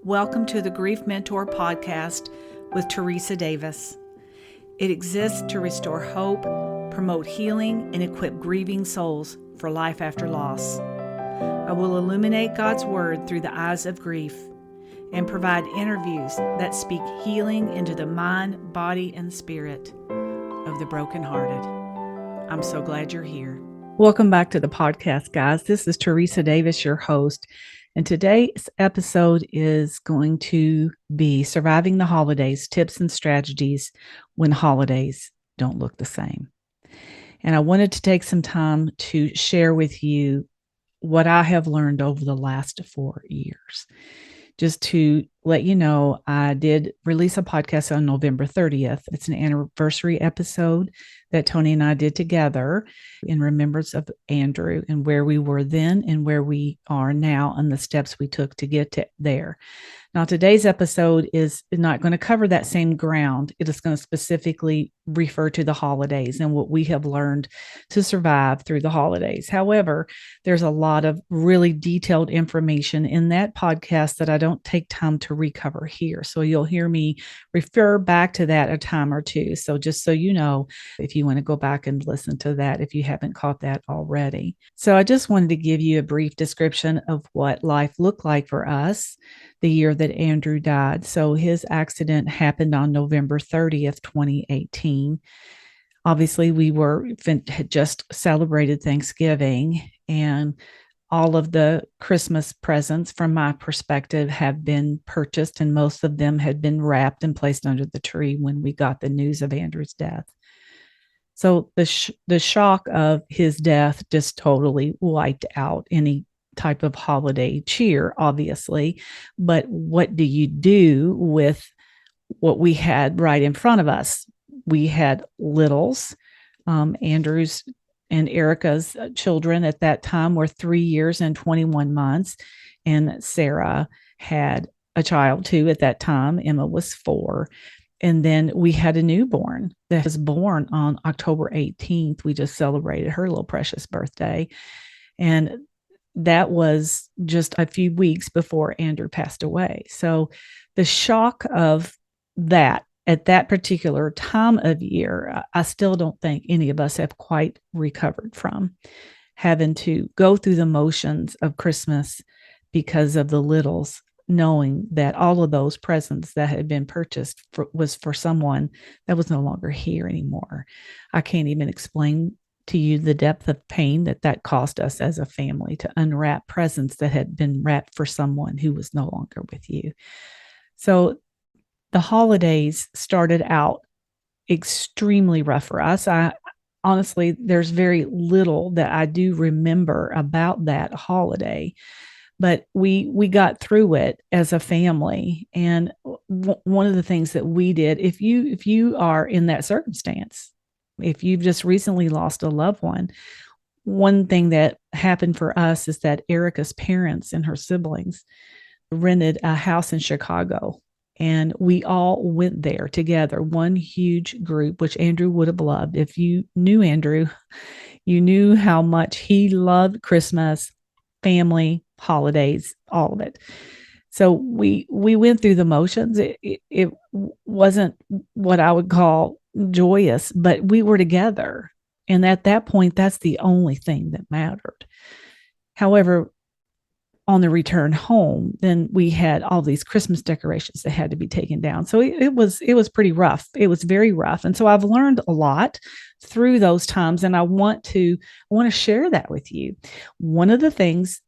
Welcome to the Grief Mentor podcast with Teresa Davis. It exists to restore hope, promote healing, and equip grieving souls for life after loss. I will illuminate God's Word through the eyes of grief and provide interviews that speak healing into the mind, body, and spirit of the brokenhearted. I'm so glad you're here. Welcome back to the podcast, guys. This is Teresa Davis, your host. And today's episode is going to be Surviving the Holidays, Tips and Strategies when Holidays Don't Look the Same. And I wanted to take some time to share with you what I have learned over the last 4 years. Just to let you know, I did release a podcast on November 30th. It's an anniversary episode that Tony and I did together in remembrance of Andrew and where we were then and where we are now and the steps we took to get to there. Now, today's episode is not going to cover that same ground. It is going to specifically refer to the holidays and what we have learned to survive through the holidays. However, there's a lot of really detailed information in that podcast that I don't take time to recover here. So you'll hear me refer back to that a time or two. So just so you know, if you want to go back and listen to that, if you haven't caught that already. So I just wanted to give you a brief description of what life looked like for us the year that Andrew died. So his accident happened on November 30th, 2018. Obviously, we had just celebrated Thanksgiving, and all of the Christmas presents, from my perspective, have been purchased, and most of them had been wrapped and placed under the tree when we got the news of Andrew's death. So the shock of his death just totally wiped out any type of holiday cheer, obviously. But what do you do with what we had right in front of us? We had littles. Andrew's and Erica's children at that time were 3 years and 21 months. And Sarah had a child too at that time. Emma was 4. And then we had a newborn that was born on October 18th. We just celebrated her little precious birthday. And that was just a few weeks before Andrew passed away. So the shock of that at that particular time of year, I still don't think any of us have quite recovered from, having to go through the motions of Christmas because of the littles, knowing that all of those presents that had been purchased was for someone that was no longer here anymore. I can't even explain to you the depth of pain that caused us as a family to unwrap presents that had been wrapped for someone who was no longer with you. So the holidays started out extremely rough for us. Honestly, there's very little that I do remember about that holiday, but we got through it as a family. And one of the things that we did, if you are in that circumstance, if you've just recently lost a loved one thing that happened for us is that Erica's parents and her siblings rented a house in Chicago. And we all went there together, one huge group, which Andrew would have loved. If you knew Andrew, you knew how much he loved Christmas, family, holidays, all of it. So we went through the motions. It wasn't what I would call joyous, but we were together. And at that point, that's the only thing that mattered. However, on the return home, then we had all these Christmas decorations that had to be taken down. So it was pretty rough. It was very rough. And so I've learned a lot through those times. And I want to share that with you. One of the things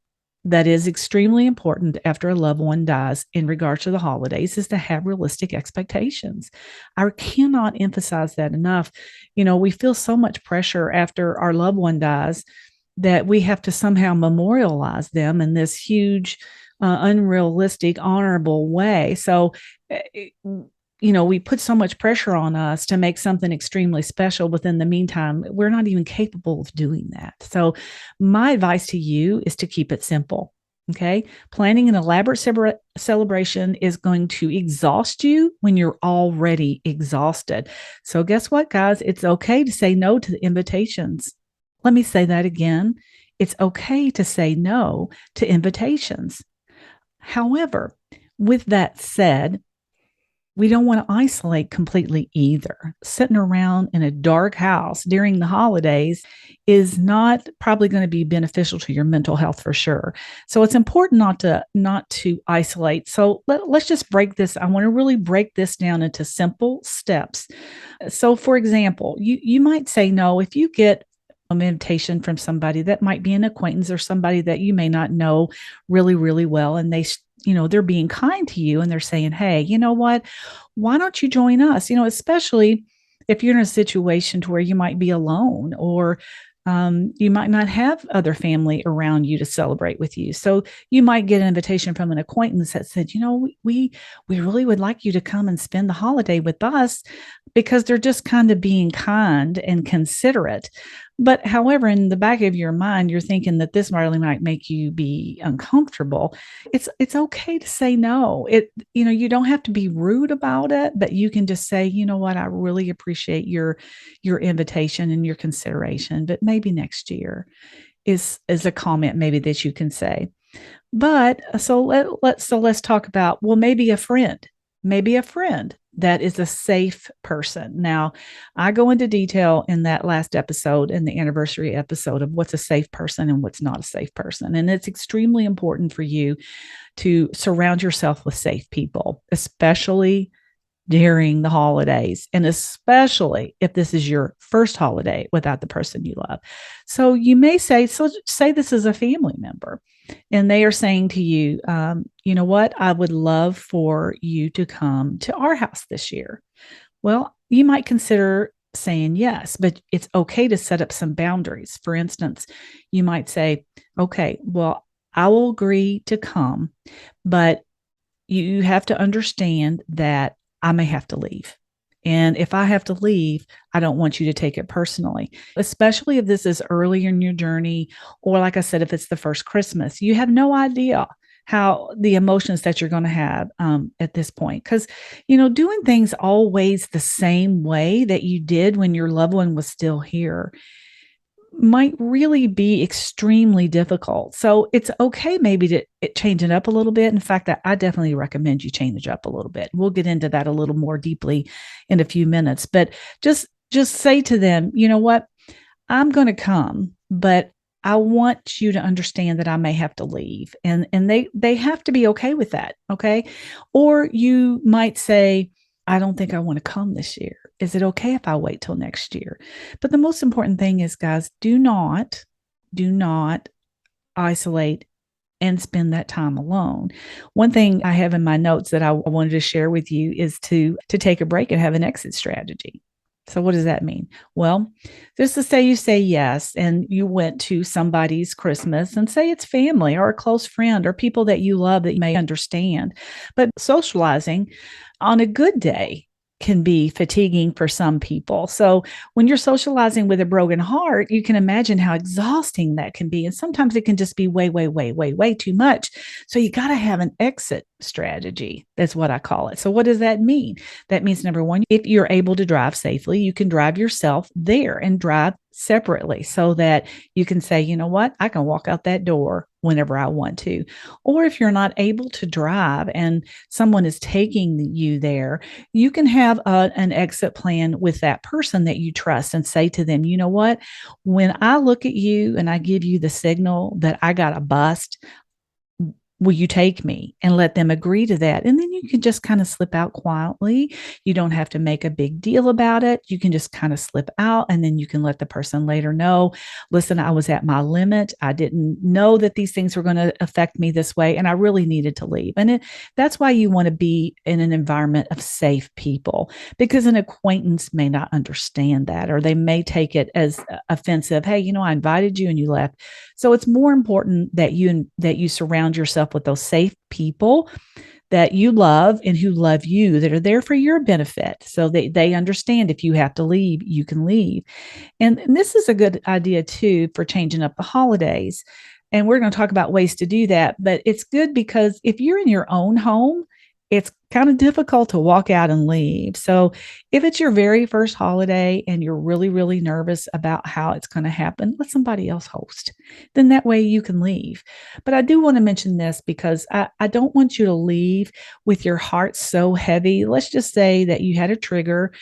that is extremely important after a loved one dies in regards to the holidays is to have realistic expectations. I cannot emphasize that enough. We feel so much pressure after our loved one dies that we have to somehow memorialize them in this huge, unrealistic, honorable way. So, we put so much pressure on us to make something extremely special, but in the meantime, we're not even capable of doing that. So my advice to you is to keep it simple. Okay. Planning an elaborate celebration is going to exhaust you when you're already exhausted. So guess what, guys? It's okay to say no to the invitations. Let me say that again. It's okay to say no to invitations. However, with that said, we don't want to isolate completely either. Sitting around in a dark house during the holidays is not probably going to be beneficial to your mental health for sure. So it's important not to isolate. So let's just break this. I want to really break this down into simple steps. So for example, you might say no if you get an invitation from somebody that might be an acquaintance or somebody that you may not know really, really well, and they're being kind to you and they're saying, hey, you know what? Why don't you join us? Especially if you're in a situation to where you might be alone or you might not have other family around you to celebrate with you. So you might get an invitation from an acquaintance that said, we really would like you to come and spend the holiday with us, because they're just kind of being kind and considerate. But however, in the back of your mind, you're thinking that this really might make you be uncomfortable. It's okay to say no. You don't have to be rude about it, but you can just say, you know what, I really appreciate your invitation and your consideration, but maybe next year is a comment maybe that you can say. But let's talk about, well, maybe a friend that is a safe person. Now, I go into detail in that last episode, in the anniversary episode, of what's a safe person and what's not a safe person. And it's extremely important for you to surround yourself with safe people, especially during the holidays, and especially if this is your first holiday without the person you love. So you may say, so say this is a family member and they are saying to you, you know what, I would love for you to come to our house this year. Well, you might consider saying yes, but it's okay to set up some boundaries. For instance, you might say, okay, well, I will agree to come, but you have to understand that I may have to leave. And if I have to leave, I don't want you to take it personally, especially if this is early in your journey. Or, like I said, if it's the first Christmas, you have no idea how the emotions that you're going to have at this point. Because, doing things always the same way that you did when your loved one was still here might really be extremely difficult. So it's okay maybe to change it up a little bit. In fact, I definitely recommend you change it up a little bit. We'll get into that a little more deeply in a few minutes, but just say to them, you know what, I'm going to come, but I want you to understand that I may have to leave, and they have to be okay with that. Okay. Or you might say, I don't think I want to come this year. Is it okay if I wait till next year? But the most important thing is, guys, do not isolate and spend that time alone. One thing I have in my notes that I wanted to share with you is to take a break and have an exit strategy. So what does that mean? Well, just to say you say yes and you went to somebody's Christmas, and say it's family or a close friend or people that you love that you may understand. But socializing on a good day can be fatiguing for some people. So when you're socializing with a broken heart, you can imagine how exhausting that can be. And sometimes it can just be way, way, way, way, way too much. So you got to have an exit strategy. That's what I call it. So what does that mean? That means, number one, if you're able to drive safely, you can drive yourself there and drive separately so that you can say, you know what, I can walk out that door whenever I want to. Or if you're not able to drive and someone is taking you there, you can have an exit plan with that person that you trust and say to them, you know what, when I look at you and I give you the signal that I got a bust, will you take me? And let them agree to that. And then you can just kind of slip out quietly. You don't have to make a big deal about it. You can just kind of slip out, and then you can let the person later know, listen, I was at my limit. I didn't know that these things were going to affect me this way, and I really needed to leave. And that's why you want to be in an environment of safe people, because an acquaintance may not understand that, or they may take it as offensive. Hey, I invited you and you left. So it's more important that you surround yourself with those safe people that you love and who love you, that are there for your benefit. So they understand if you have to leave, you can leave. And this is a good idea too for changing up the holidays. And we're going to talk about ways to do that. But it's good because if you're in your own home, it's kind of difficult to walk out and leave. So if it's your very first holiday and you're really, really nervous about how it's going to happen, let somebody else host. Then that way you can leave. But I do want to mention this because I don't want you to leave with your heart so heavy. Let's just say that you had a trigger.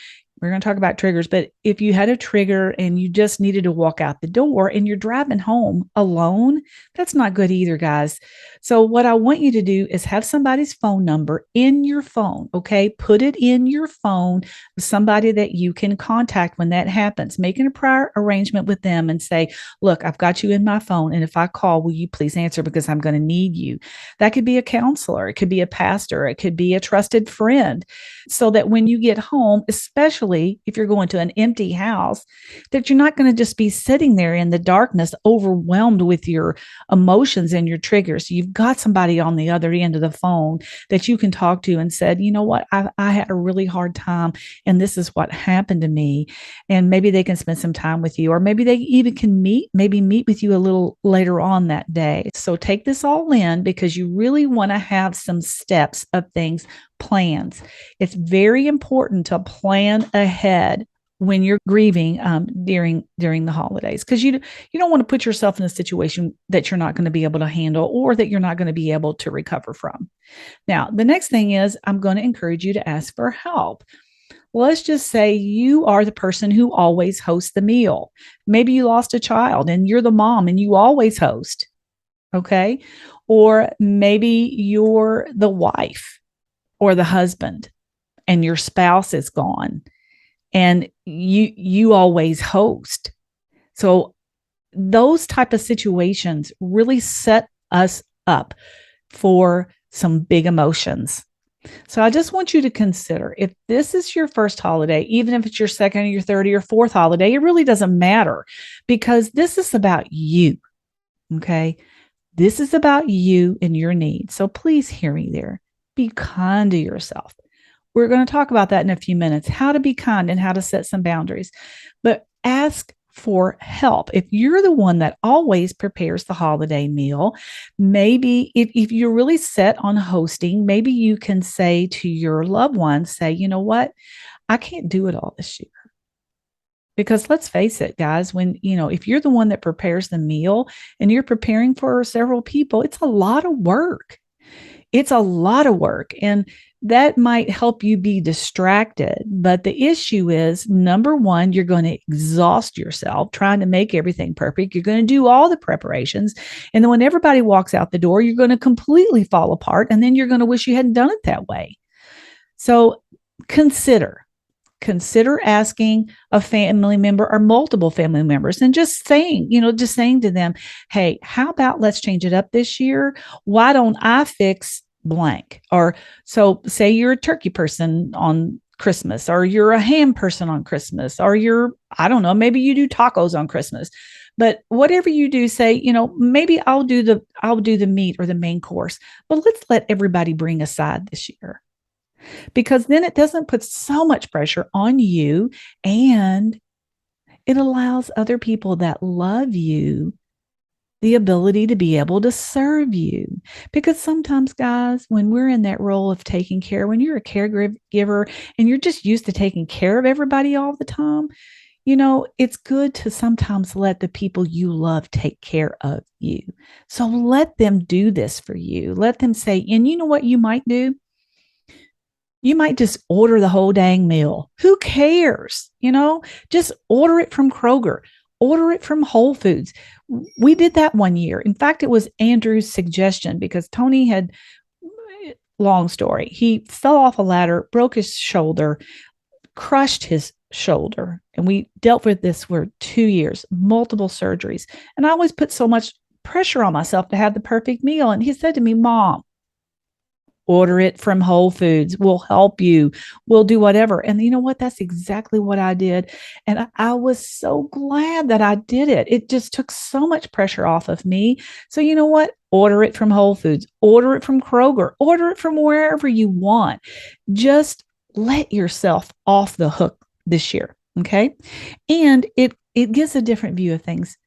We're going to talk about triggers, but if you had a trigger and you just needed to walk out the door and you're driving home alone, that's not good either, guys. So, what I want you to do is have somebody's phone number in your phone, okay? Put it in your phone, somebody that you can contact when that happens. Making a prior arrangement with them and say, look, I've got you in my phone. And if I call, will you please answer because I'm going to need you? That could be a counselor, it could be a pastor, it could be a trusted friend, so that when you get home, especially if you're going to an empty house, that you're not going to just be sitting there in the darkness, overwhelmed with your emotions and your triggers. You've got somebody on the other end of the phone that you can talk to and said, you know what, I had a really hard time and this is what happened to me. And maybe they can spend some time with you, or maybe they even can meet with you a little later on that day. So take this all in because you really want to have some steps of things, plans. It's very important to plan ahead when you're grieving during the holidays, because you don't want to put yourself in a situation that you're not going to be able to handle or that you're not going to be able to recover from. Now, the next thing is I'm going to encourage you to ask for help. Let's just say you are the person who always hosts the meal. Maybe you lost a child and you're the mom and you always host. Okay. Or maybe you're the wife or the husband and your spouse is gone and you always host. So those type of situations really set us up for some big emotions. So I just want you to consider, if this is your first holiday, even if it's your second or your third or your fourth holiday, it really doesn't matter because this is about you. Okay. This is about you and your needs. So please hear me there. Be kind to yourself. We're going to talk about that in a few minutes, how to be kind and how to set some boundaries. But ask for help. If you're the one that always prepares the holiday meal, maybe if you're really set on hosting, maybe you can say to your loved ones, say, you know what, I can't do it all this year. Because let's face it, guys, if you're the one that prepares the meal and you're preparing for several people, it's a lot of work. It's a lot of work. And that might help you be distracted. But the issue is, number one, you're going to exhaust yourself trying to make everything perfect. You're going to do all the preparations. And then when everybody walks out the door, you're going to completely fall apart. And then you're going to wish you hadn't done it that way. So consider asking a family member or multiple family members and just saying to them, hey, how about let's change it up this year? Why don't I fix blank? Or so say you're a turkey person on Christmas, or you're a ham person on Christmas, or I don't know, maybe you do tacos on Christmas. But whatever you do, say, maybe I'll do the meat or the main course, but let's let everybody bring a side this year. Because then it doesn't put so much pressure on you, and it allows other people that love you the ability to be able to serve you. Because sometimes, guys, when we're in that role of taking care, when you're a caregiver and you're just used to taking care of everybody all the time, it's good to sometimes let the people you love take care of you. So let them do this for you. Let them say, and you know what you might do? You might just order the whole dang meal. Who cares? Just order it from Kroger, order it from Whole Foods. We did that one year. In fact, it was Andrew's suggestion because Tony had, long story, he fell off a ladder, broke his shoulder, crushed his shoulder. And we dealt with this for 2 years, multiple surgeries. And I always put so much pressure on myself to have the perfect meal. And he said to me, Mom, order it from Whole Foods. We'll help you. We'll do whatever. And you know what? That's exactly what I did. And I was so glad that I did it. It just took so much pressure off of me. So you know what? Order it from Whole Foods. Order it from Kroger. Order it from wherever you want. Just let yourself off the hook this year. Okay. And it gives a different view of things,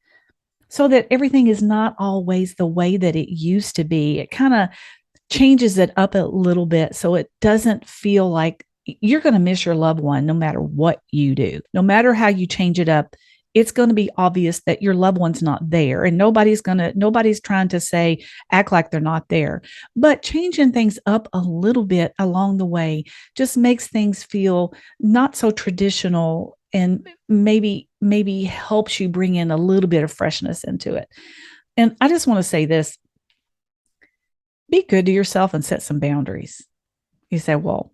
so that everything is not always the way that it used to be. It kind of changes it up a little bit so it doesn't feel like you're going to miss your loved one no matter what you do. No matter how you change it up, it's going to be obvious that your loved one's not there, and nobody's trying to say act like they're not there. But changing things up a little bit along the way just makes things feel not so traditional, and maybe helps you bring in a little bit of freshness into it. And I just want to say this: be good to yourself and set some boundaries. You say, well,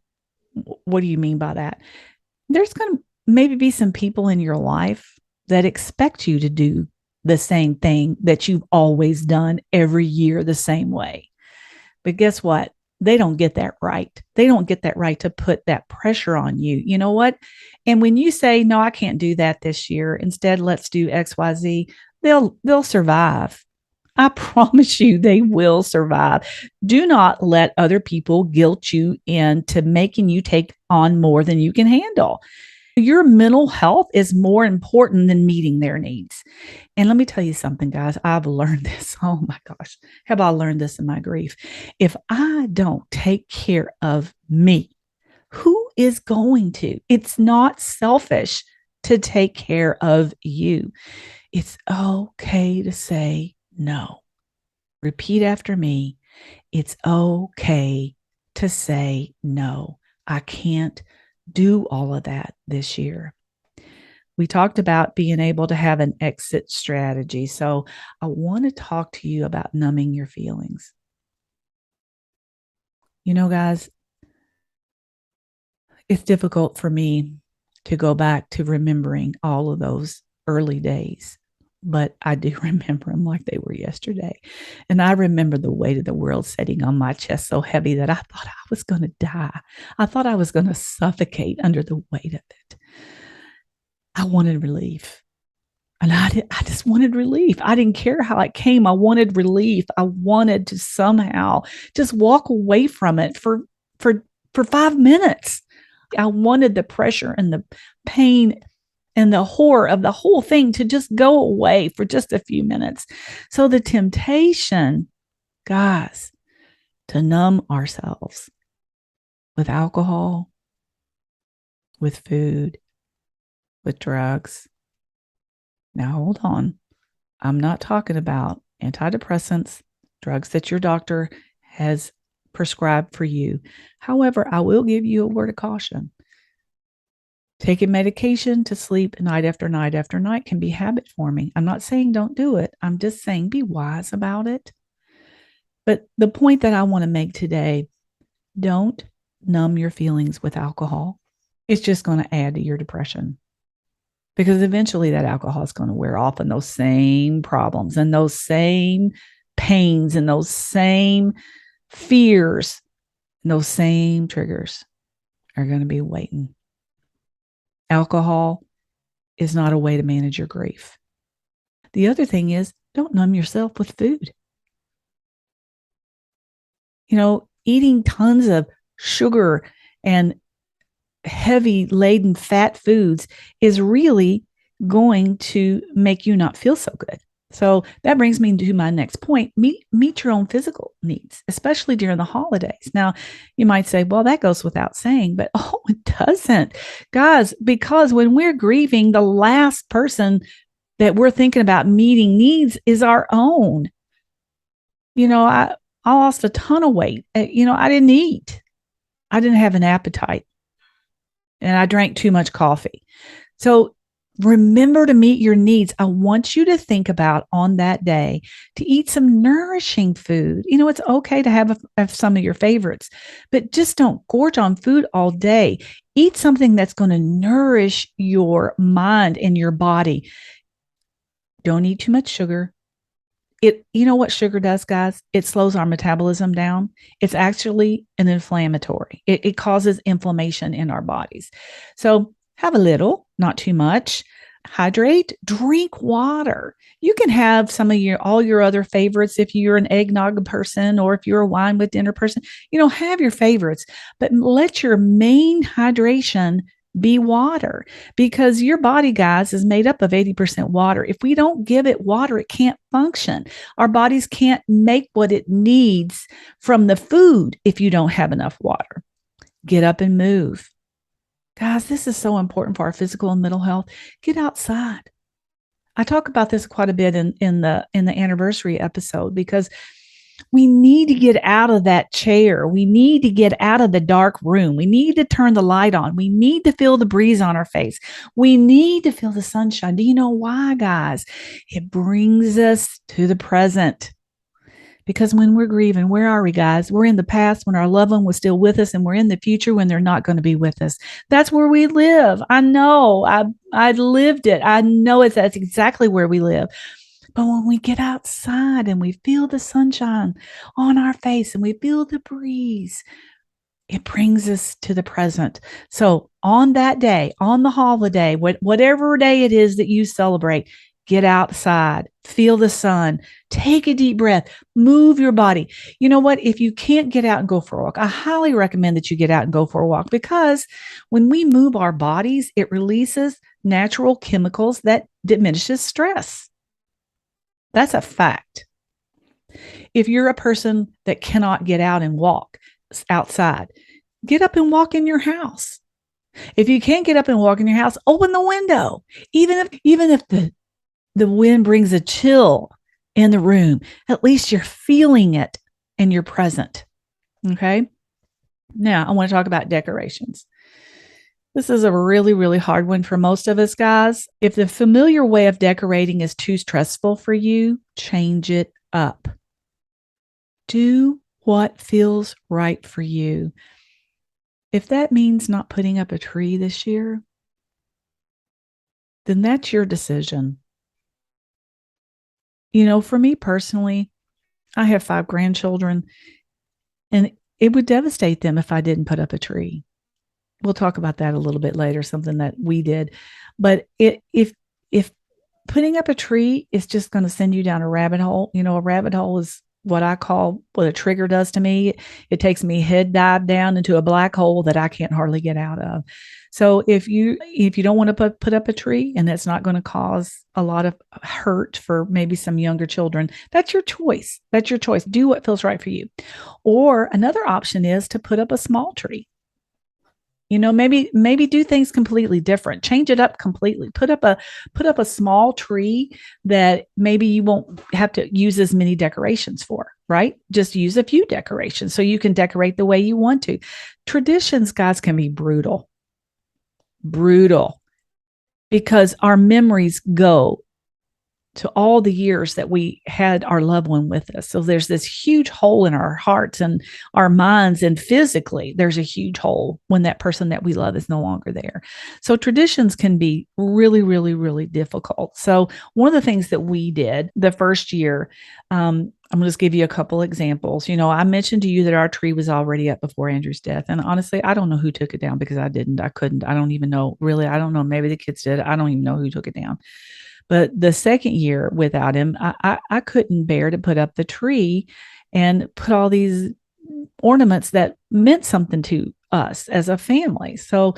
what do you mean by that? There's going to maybe be some people in your life that expect you to do the same thing that you've always done every year the same way. But guess what? They don't get that right. They don't get that right to put that pressure on you. You know what? And when you say, no, I can't do that this year, instead, let's do XYZ, they'll survive. I promise you they will survive. Do not let other people guilt you into making you take on more than you can handle. Your mental health is more important than meeting their needs. And let me tell you something, guys. I've learned this. Oh my gosh. Have I learned this in my grief? If I don't take care of me, who is going to? It's not selfish to take care of you. It's okay to say no. Repeat after me. It's okay to say no. I can't do all of that this year. We talked about being able to have an exit strategy. So I want to talk to you about numbing your feelings. You know, guys, it's difficult for me to go back to remembering all of those early days, but I do remember them like they were yesterday. And I remember the weight of the world sitting on my chest so heavy that I thought I was going to die. I thought I was going to suffocate under the weight of it. I wanted relief. And I just wanted relief. I didn't care how it came. I wanted relief. I wanted to somehow just walk away from it for 5 minutes. I wanted the pressure and the pain and the horror of the whole thing to just go away for just a few minutes. So the temptation, guys, to numb ourselves with alcohol, with food, with drugs. Now, hold on. I'm not talking about antidepressants, drugs that your doctor has prescribed for you. However, I will give you a word of caution. Taking medication to sleep night after night after night can be habit forming. I'm not saying don't do it. I'm just saying be wise about it. But the point that I want to make today, don't numb your feelings with alcohol. It's just going to add to your depression. Because eventually that alcohol is going to wear off, and those same problems and those same pains and those same fears and those same triggers are going to be waiting. Alcohol is not a way to manage your grief. The other thing is, don't numb yourself with food. You know, eating tons of sugar and heavy laden fat foods is really going to make you not feel so good. So that brings me to my next point. Meet your own physical needs, especially during the holidays. Now, you might say, well, that goes without saying, but oh, it doesn't. Guys, because when we're grieving, the last person that we're thinking about meeting needs is our own. You know, I lost a ton of weight. You know, I didn't eat. I didn't have an appetite. And I drank too much coffee. So remember to meet your needs. I want you to think about on that day to eat some nourishing food. You know, it's okay to have some of your favorites, but just don't gorge on food all day. Eat something that's going to nourish your mind and your body. Don't eat too much sugar. You know what sugar does, guys? It slows our metabolism down. It's actually an inflammatory. It causes inflammation in our bodies. So have a little, not too much. Hydrate, drink water. You can have some of all your other favorites if you're an eggnog person or if you're a wine with dinner person. You know, have your favorites, but let your main hydration be water, because your body, guys, is made up of 80% water. If we don't give it water, it can't function. Our bodies can't make what it needs from the food if you don't have enough water. Get up and move. Guys, this is so important for our physical and mental health. Get outside. I talk about this quite a bit in the anniversary episode, because we need to get out of that chair. We need to get out of the dark room. We need to turn the light on. We need to feel the breeze on our face. We need to feel the sunshine. Do you know why, guys? It brings us to the present. Because when we're grieving, where are we, guys? We're in the past when our loved one was still with us, and we're in the future when they're not going to be with us. That's where we live. I know. I lived it. I know that's exactly where we live. But when we get outside and we feel the sunshine on our face and we feel the breeze, it brings us to the present. So on that day, on the holiday, whatever day it is that you celebrate, get outside, feel the sun, take a deep breath, move your body. You know what? If you can't get out and go for a walk, I highly recommend that you get out and go for a walk, because when we move our bodies, it releases natural chemicals that diminishes stress. That's a fact. If you're a person that cannot get out and walk outside, get up and walk in your house. If you can't get up and walk in your house, open the window. Even if the wind brings a chill in the room, at least you're feeling it and you're present. Okay. Now I want to talk about decorations. This is a really, really hard one for most of us, guys. If the familiar way of decorating is too stressful for you, change it up. Do what feels right for you. If that means not putting up a tree this year, then that's your decision. You know, for me personally, I have 5 grandchildren, and it would devastate them if I didn't put up a tree. We'll talk about that a little bit later, something that we did. But if putting up a tree is just going to send you down a rabbit hole, you know, a rabbit hole is what I call what a trigger does to me. It takes me head dive down into a black hole that I can't hardly get out of. So if you don't want to put up a tree, and that's not going to cause a lot of hurt for maybe some younger children, that's your choice. That's your choice. Do what feels right for you. Or another option is to put up a small tree. You know, maybe do things completely different. Change it up completely. Put up a small tree that maybe you won't have to use as many decorations for, right? Just use a few decorations so you can decorate the way you want to. Traditions, guys, can be brutal, because our memories go to all the years that we had our loved one with us. So there's this huge hole in our hearts and our minds, and physically there's a huge hole when that person that we love is no longer there. So traditions can be really, really, really difficult. So one of the things that we did the first year, I'm going to just give you a couple examples. You know, I mentioned to you that our tree was already up before Andrew's death. And honestly, I don't know who took it down, because I couldn't. I don't even know, really. I don't know. Maybe the kids did. I don't even know who took it down. But the second year without him, I couldn't bear to put up the tree and put all these ornaments that meant something to us as a family. So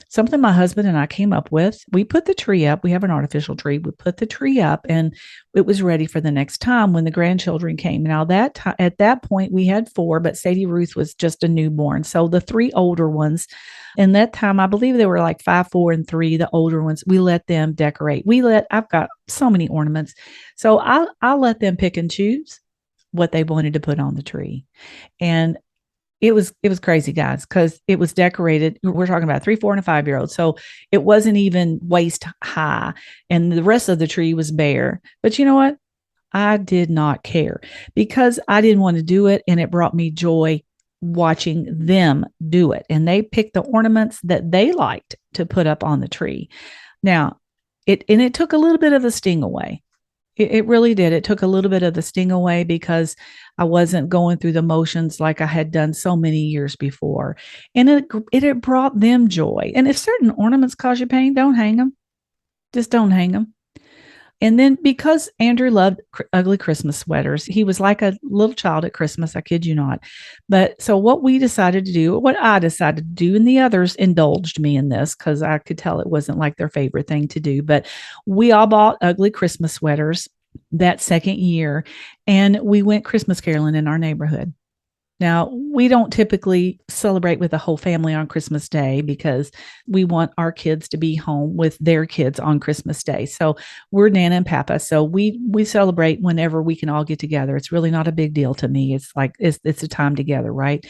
something my husband and I came up with, we put the tree up. We have an artificial tree. We put the tree up, and it was ready for the next time when the grandchildren came. Now at that point we had 4, but Sadie Ruth was just a newborn. So the 3 older ones, and that time, I believe they were like 5, 4, and 3, the older ones, we let them decorate. I've got so many ornaments. So I'll let them pick and choose what they wanted to put on the tree. And it was crazy, guys, because it was decorated. We're talking about 3, 4, and a 5-year-old. So it wasn't even waist high, and the rest of the tree was bare. But you know what? I did not care, because I didn't want to do it. And it brought me joy watching them do it. And they picked the ornaments that they liked to put up on the tree. Now, it took a little bit of the sting away. It really did. It took a little bit of the sting away, because I wasn't going through the motions like I had done so many years before. And it brought them joy. And if certain ornaments cause you pain, don't hang them. Just don't hang them. And then because Andrew loved ugly Christmas sweaters, he was like a little child at Christmas. I kid you not. But so what we decided to do, what I decided to do, and the others indulged me in this because I could tell it wasn't like their favorite thing to do. But we all bought ugly Christmas sweaters that second year, and we went Christmas caroling in our neighborhood. Now, we don't typically celebrate with the whole family on Christmas Day because we want our kids to be home with their kids on Christmas Day. So we're Nana and Papa. So we celebrate whenever we can all get together. It's really not a big deal to me. It's like it's a time together, right?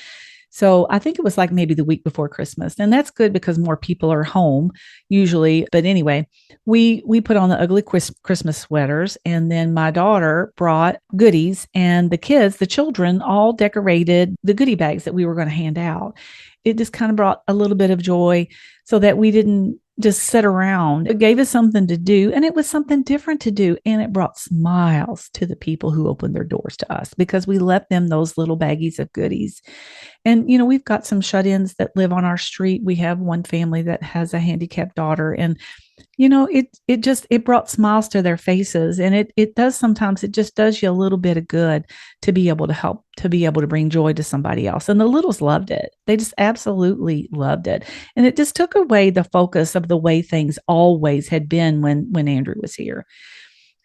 So I think it was like maybe the week before Christmas. And that's good because more people are home usually. But anyway, we put on the ugly Christmas sweaters, and then my daughter brought goodies, and the kids, the children, all decorated the goodie bags that we were going to hand out. It just kind of brought a little bit of joy so that we didn't just sit around. It gave us something to do, and it was something different to do. And it brought smiles to the people who opened their doors to us because we left them those little baggies of goodies. And, we've got some shut ins that live on our street. We have one family that has a handicapped daughter, and it brought smiles to their faces. And it does, sometimes it just does you a little bit of good to be able to help, to be able to bring joy to somebody else. And the littles loved it. They just absolutely loved it. And it just took away the focus of the way things always had been when Andrew was here.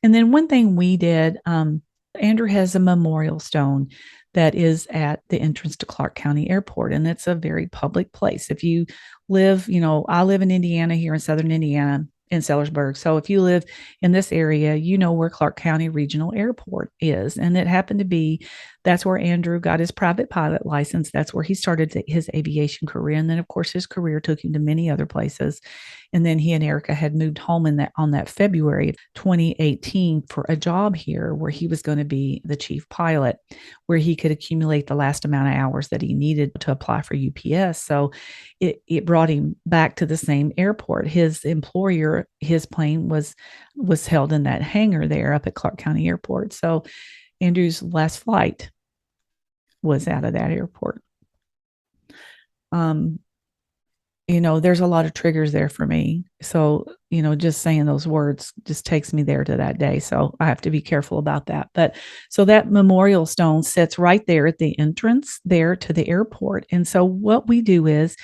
And then one thing we did, Andrew has a memorial stone that is at the entrance to Clark County Airport. And it's a very public place. If you live, I live in Indiana, here in Southern Indiana, in Sellersburg. So if you live in this area, you know where Clark County Regional Airport is. And it happened to be, that's where Andrew got his private pilot license. That's where he started his aviation career. And then, of course, his career took him to many other places. And then he and Erica had moved home on that February 2018 for a job here where he was going to be the chief pilot, where he could accumulate the last amount of hours that he needed to apply for UPS. So it brought him back to the same airport. His employer, his plane was held in that hangar there up at Clark County Airport. So Andrew's last flight was out of that airport. There's a lot of triggers there for me. So, just saying those words just takes me there to that day. So I have to be careful about that. But so that memorial stone sits right there at the entrance there to the airport. And so what we do is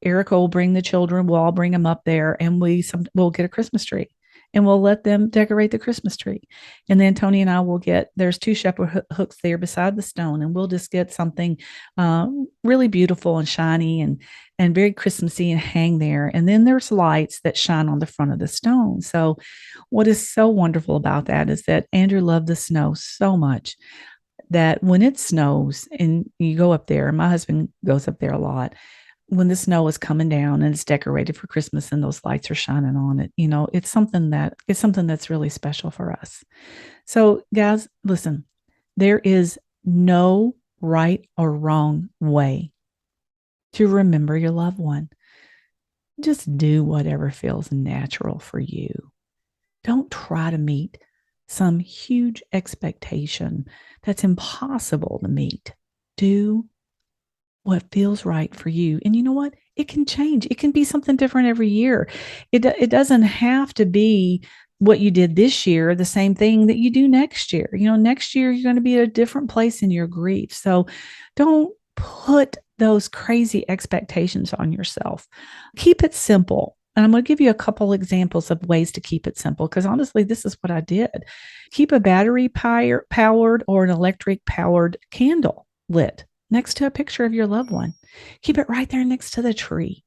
Erica will bring the children, we'll all bring them up there, and we'll get a Christmas tree. And we'll let them decorate the Christmas tree. And then Tony and I will there's 2 shepherd hooks there beside the stone, and we'll just get something really beautiful and shiny and very Christmassy and hang there. And then there's lights that shine on the front of the stone. So what is so wonderful about that is that Andrew loved the snow so much that when it snows and you go up there, my husband goes up there a lot, when the snow is coming down and it's decorated for Christmas and those lights are shining on it, it's something that's really special for us. So guys, listen, there is no right or wrong way to remember your loved one. Just do whatever feels natural for you. Don't try to meet some huge expectation that's impossible to meet. Do what feels right for you. And you know what? It can change. It can be something different every year. It doesn't have to be what you did this year, the same thing that you do next year. Next year you're going to be at a different place in your grief. So don't put those crazy expectations on yourself. Keep it simple. And I'm going to give you a couple examples of ways to keep it simple, because honestly, this is what I did. Keep a battery powered or an electric powered candle lit next to a picture of your loved one. Keep it right there next to the tree.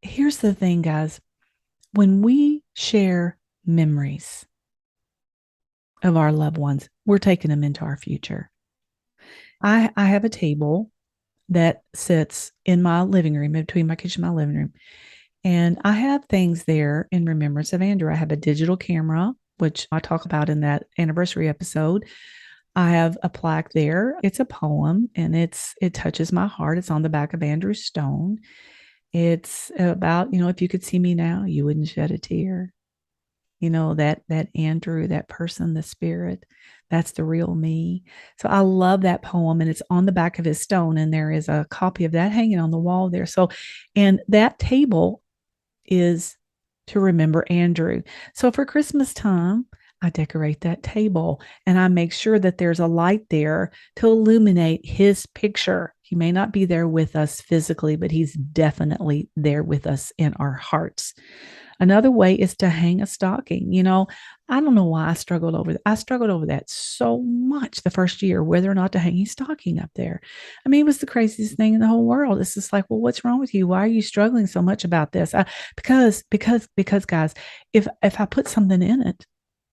Here's the thing, guys. When we share memories of our loved ones, we're taking them into our future. I have a table that sits in my living room, between my kitchen and my living room. And I have things there in remembrance of Andrew. I have a digital camera, which I talk about in that anniversary episode. I have a plaque there. It's a poem, and it touches my heart. It's on the back of Andrew's stone. It's about, if you could see me now, you wouldn't shed a tear. That Andrew, that person, the spirit, that's the real me. So I love that poem, and it's on the back of his stone, and there is a copy of that hanging on the wall there. So, and that table is to remember Andrew. So for Christmas time, I decorate that table and I make sure that there's a light there to illuminate his picture. He may not be there with us physically, but he's definitely there with us in our hearts. Another way is to hang a stocking. I don't know why I struggled over that. I struggled over that so much the first year, whether or not to hang a stocking up there. I mean, it was the craziest thing in the whole world. It's just like, well, what's wrong with you? Why are you struggling so much about this? Because guys, if I put something in it,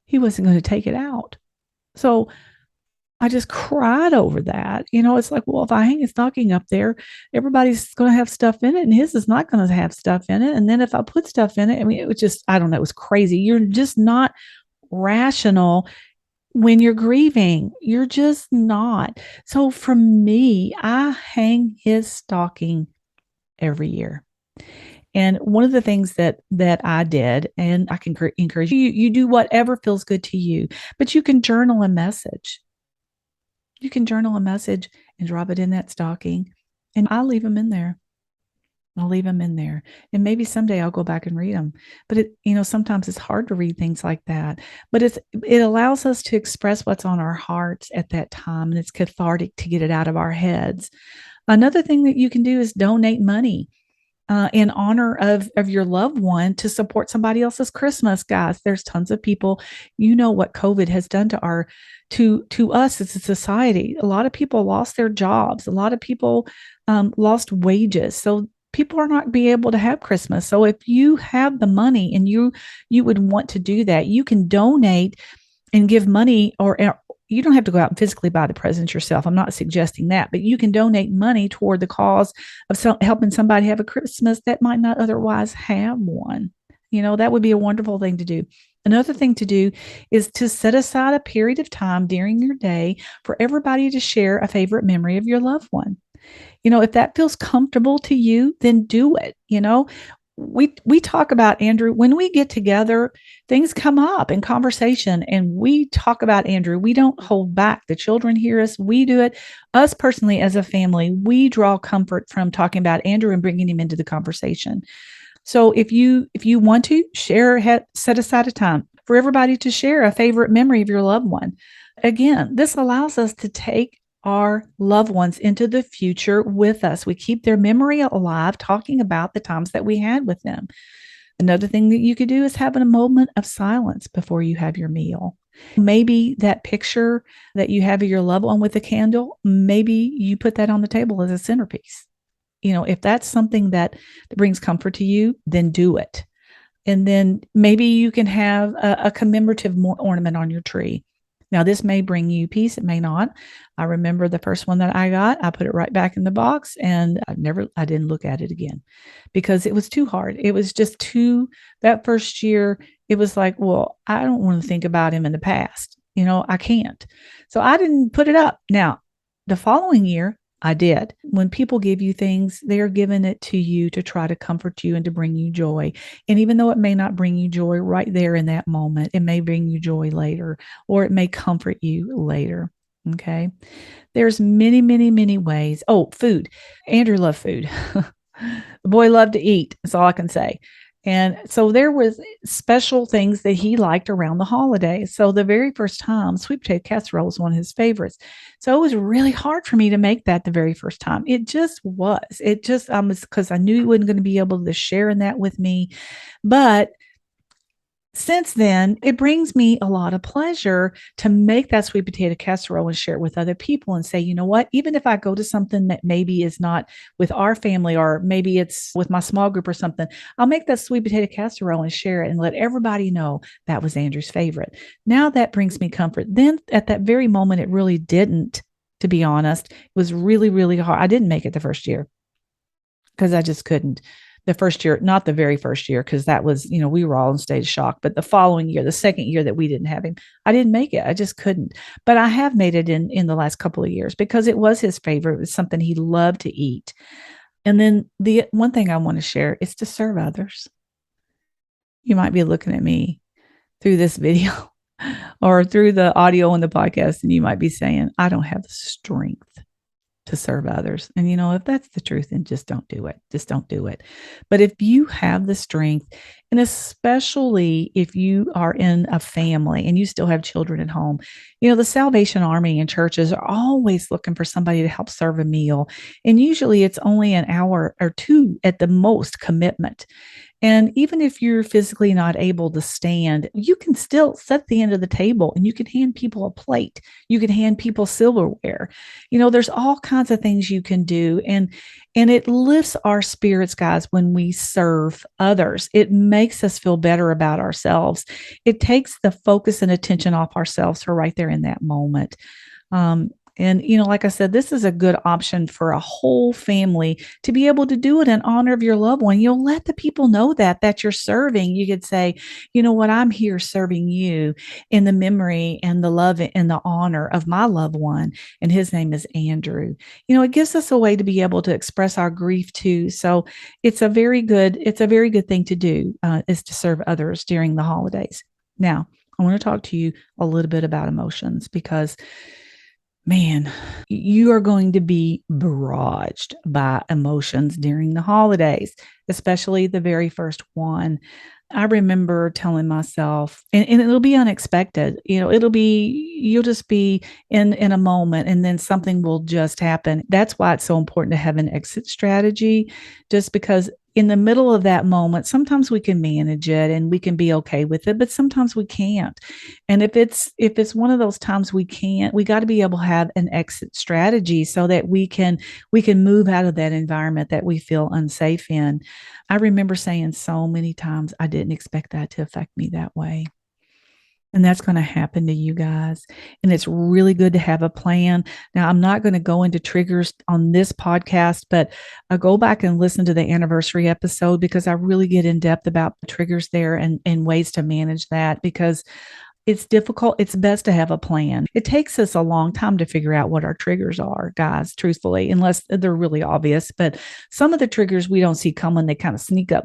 he wasn't going to take it out. So I just cried over that. It's like, well, if I hang a stocking up there, everybody's going to have stuff in it and his is not going to have stuff in it. And then if I put stuff in it, I mean, it was just, I don't know, it was crazy. You're just not rational when you're grieving. You're just not. So for me, I hang his stocking every year. And one of the things that I did, and I can encourage you, you do whatever feels good to you, but you can journal a message. You can journal a message and drop it in that stocking, and I'll leave them in there. I'll leave them in there. And maybe someday I'll go back and read them. But sometimes it's hard to read things like that. But it allows us to express what's on our hearts at that time. And it's cathartic to get it out of our heads. Another thing that you can do is donate money in honor of your loved one to support somebody else's Christmas, guys. There's tons of people. What COVID has done to us as a society. A lot of people lost their jobs. A lot of people lost wages. So people are not be able to have Christmas. So if you have the money and you would want to do that, you can donate and give money, or you don't have to go out and physically buy the presents yourself. I'm not suggesting that, but you can donate money toward the cause of helping somebody have a Christmas that might not otherwise have one. That would be a wonderful thing to do. Another thing to do is to set aside a period of time during your day for everybody to share a favorite memory of your loved one. If that feels comfortable to you, then do it. We talk about, Andrew, when we get together, things come up in conversation and we talk about Andrew. We don't hold back. The children hear us. We do it. Us personally, as a family, we draw comfort from talking about Andrew and bringing him into the conversation. So if you want to set aside a time for everybody to share a favorite memory of your loved one. Again, this allows us to take our loved ones into the future with us. We keep their memory alive, talking about the times that we had with them. Another thing that you could do is have a moment of silence before you have your meal. Maybe that picture that you have of your loved one with a candle, maybe you put that on the table as a centerpiece. If that's something that brings comfort to you, then do it. And then maybe you can have a commemorative ornament on your tree. Now, this may bring you peace. It may not. I remember the first one that I got, I put it right back in the box and I didn't look at it again because it was too hard. It was just that first year, it was like, well, I don't want to think about him in the past. I can't. So I didn't put it up. Now, the following year, I did. When people give you things, they're giving it to you to try to comfort you and to bring you joy. And even though it may not bring you joy right there in that moment, it may bring you joy later, or it may comfort you later. Okay. There's many, many, many ways. Oh, food. Andrew loved food. The boy loved to eat. That's all I can say. And so there was special things that he liked around the holidays. So the very first time, sweet potato casserole was one of his favorites. So it was really hard for me to make that the very first time. It just was. Because I knew he wasn't going to be able to share in that with me. But since then, it brings me a lot of pleasure to make that sweet potato casserole and share it with other people and say, you know what, even if I go to something that maybe is not with our family or maybe it's with my small group or something, I'll make that sweet potato casserole and share it and let everybody know that was Andrew's favorite. Now that brings me comfort. Then at that very moment, it really didn't, to be honest. It was really, really hard. I didn't make it the first year because I just couldn't. The first year, not the very first year, because that was, we were all in state of shock. But the following year, the second year that we didn't have him, I didn't make it. I just couldn't. But I have made it in the last couple of years because it was his favorite. It was something he loved to eat. And then the one thing I want to share is to serve others. You might be looking at me through this video or through the audio on the podcast, and you might be saying, I don't have the strength to serve others. And, if that's the truth, then just don't do it. Just don't do it. But if you have the strength, and especially if you are in a family and you still have children at home, the Salvation Army and churches are always looking for somebody to help serve a meal. And usually it's only an hour or two at the most commitment. And even if you're physically not able to stand, you can still sit at the end of the table and you can hand people a plate. You can hand people silverware. There's all kinds of things you can do. And it lifts our spirits, guys, when we serve others. It makes us feel better about ourselves. It takes the focus and attention off ourselves for right there in that moment. And, like I said, this is a good option for a whole family to be able to do it in honor of your loved one. You'll let the people know that you're serving. You could say, what, I'm here serving you in the memory and the love and the honor of my loved one. And his name is Andrew. It gives us a way to be able to express our grief too. So it's a very good thing to do, is to serve others during the holidays. Now, I want to talk to you a little bit about emotions, because man, you are going to be barraged by emotions during the holidays, especially the very first one. I remember telling myself, and it'll be unexpected, you'll just be in a moment, and then something will just happen. That's why it's so important to have an exit strategy, just because in the middle of that moment, sometimes we can manage it and we can be okay with it, but sometimes we can't. And if it's one of those times we can't, we got to be able to have an exit strategy so that we can move out of that environment that we feel unsafe in. I remember saying so many times, I didn't expect that to affect me that way. And that's going to happen to you guys. And it's really good to have a plan. Now, I'm not going to go into triggers on this podcast, but I'll go back and listen to the anniversary episode, because I really get in depth about the triggers there and ways to manage that, because it's difficult. It's best to have a plan. It takes us a long time to figure out what our triggers are, guys, truthfully, unless they're really obvious. But some of the triggers we don't see coming, they kind of sneak up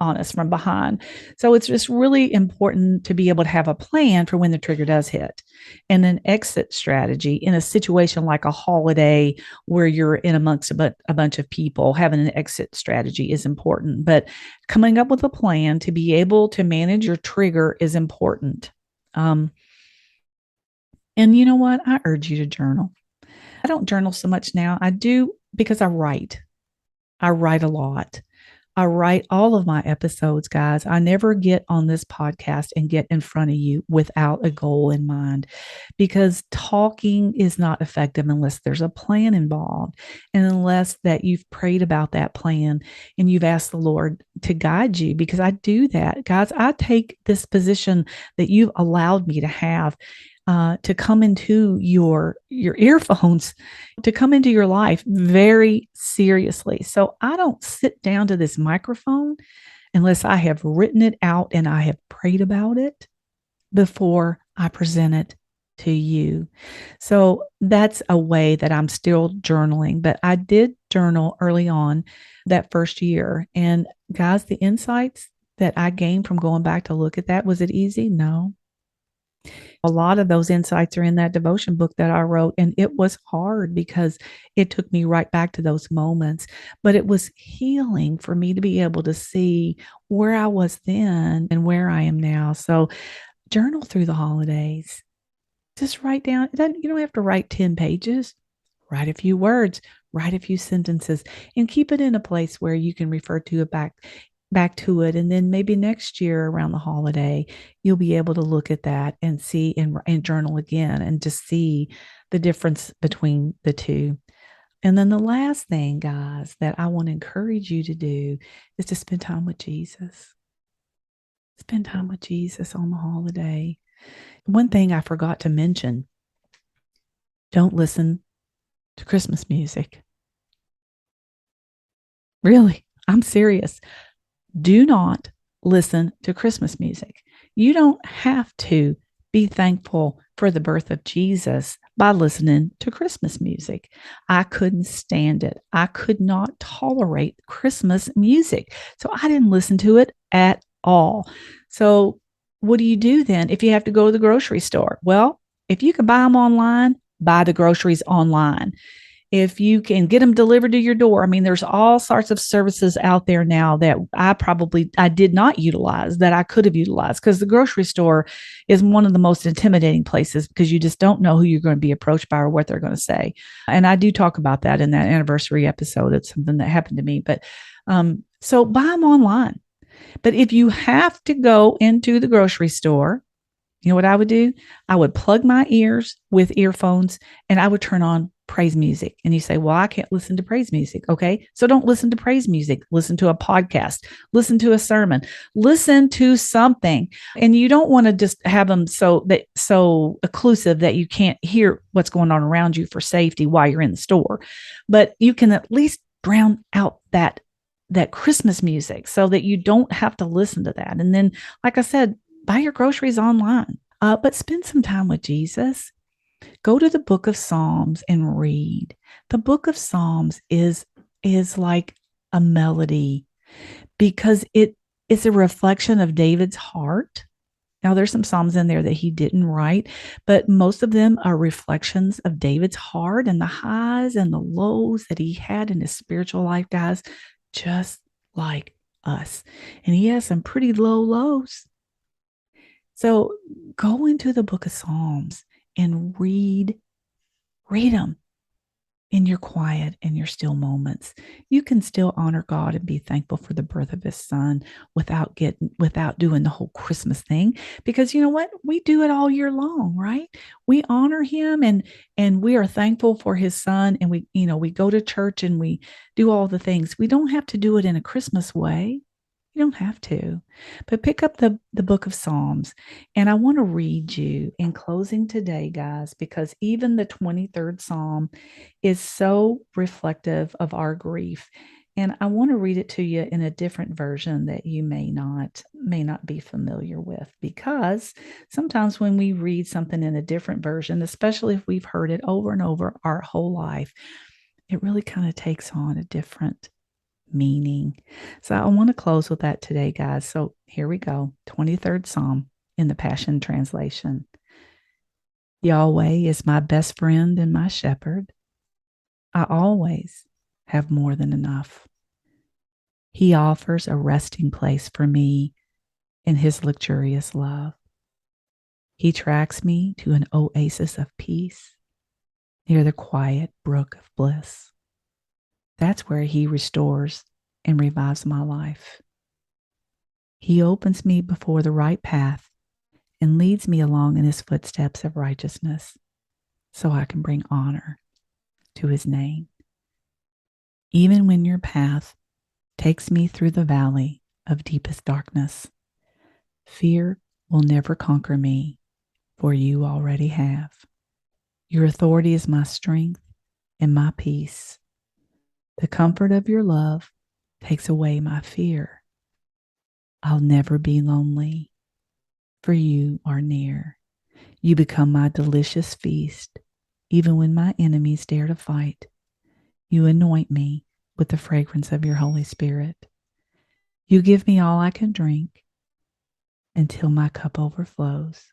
on us from behind. So it's just really important to be able to have a plan for when the trigger does hit, and an exit strategy in a situation like a holiday where you're in amongst a bunch of people. Having an exit strategy is important, but coming up with a plan to be able to manage your trigger is important. And you know what? I urge you to journal. I don't journal so much now. I do because I write. I write a lot. I write all of my episodes, guys. I never get on this podcast and get in front of you without a goal in mind, because talking is not effective unless there's a plan involved, and unless that you've prayed about that plan and you've asked the Lord to guide you, because I do that. Guys, I take this position that you've allowed me to have, to come into your earphones, to come into your life very seriously. So I don't sit down to this microphone unless I have written it out and I have prayed about it before I present it to you. So that's a way that I'm still journaling. But I did journal early on that first year. And guys, the insights that I gained from going back to look at that, was it easy? No. A lot of those insights are in that devotion book that I wrote, and it was hard because it took me right back to those moments. But it was healing for me to be able to see where I was then and where I am now. So journal through the holidays. Just write down. You don't have to write 10 pages. Write a few words, write a few sentences, and keep it in a place where you can refer to it back to it. And then maybe next year around the holiday, you'll be able to look at that and see and journal again, and just see the difference between the two. And then the last thing, guys, that I want to encourage you to do is to spend time with Jesus. Spend time with Jesus on the holiday. One thing I forgot to mention, don't listen to Christmas music. Really, I'm serious. Do not listen to Christmas music. You don't have to be thankful for the birth of Jesus by listening to Christmas music. I couldn't stand it. I could not tolerate Christmas music. So I didn't listen to it at all. So what do you do then if you have to go to the grocery store? Well, if you can buy them online, buy the groceries online. if you can get them delivered to your door. I mean, there's all sorts of services out there now that I did not utilize that I could have utilized, because the grocery store is one of the most intimidating places because you just don't know who you're going to be approached by or what they're going to say. And I do talk about that in that anniversary episode. It's something that happened to me. But so buy them online. But if you have to go into the grocery store, you know what I would do? I would plug my ears with earphones and I would turn on praise music. And you say, well, I can't listen to praise music. Okay. So don't listen to praise music. Listen to a podcast, listen to a sermon, listen to something. And you don't want to just have them so occlusive that you can't hear what's going on around you for safety while you're in the store. But you can at least drown out that Christmas music so that you don't have to listen to that. And then, like I said, buy your groceries online, but spend some time with Jesus. Go to the book of Psalms and read. The book of Psalms is like a melody because it is a reflection of David's heart. Now, there's some Psalms in there that he didn't write, but most of them are reflections of David's heart and the highs and the lows that he had in his spiritual life, guys, just like us. And he has some pretty low lows. So go into the book of Psalms and read them in your quiet and your still moments. You can still honor God and be thankful for the birth of his son without doing the whole Christmas thing, because you know what? We do it all year long, right? We honor him and we are thankful for his son, and we go to church and we do all the things. We don't have to do it in a Christmas way. You don't have to, but pick up the book of Psalms. And I want to read you in closing today, guys, because even the 23rd Psalm is so reflective of our grief. And I want to read it to you in a different version that you may not be familiar with, because sometimes when we read something in a different version, especially if we've heard it over and over our whole life, it really kind of takes on a different meaning. So I want to close with that today, guys. So here we go. 23rd Psalm in the Passion Translation. Yahweh is my best friend and my shepherd. I always have more than enough. He offers a resting place for me in his luxurious love. He tracks me to an oasis of peace near the quiet brook of bliss. That's where he restores and revives my life. He opens me before the right path and leads me along in his footsteps of righteousness so I can bring honor to his name. Even when your path takes me through the valley of deepest darkness, fear will never conquer me, for you already have. Your authority is my strength and my peace. The comfort of your love takes away my fear. I'll never be lonely, for you are near. You become my delicious feast, even when my enemies dare to fight. You anoint me with the fragrance of your Holy Spirit. You give me all I can drink until my cup overflows.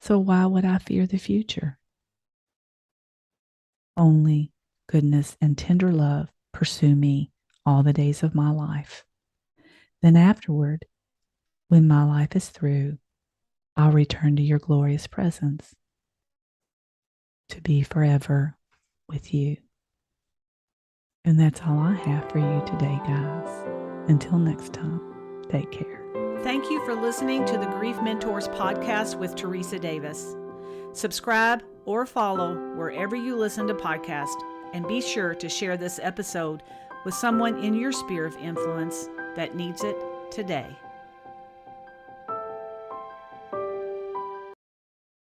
So why would I fear the future? Only goodness and tender love pursue me all the days of my life. Then afterward, when my life is through, I'll return to your glorious presence to be forever with you. And that's all I have for you today, guys. Until next time, take care. Thank you for listening to the Grief Mentors podcast with Teresa Davis. Subscribe or follow wherever you listen to podcasts, and be sure to share this episode with someone in your sphere of influence that needs it today.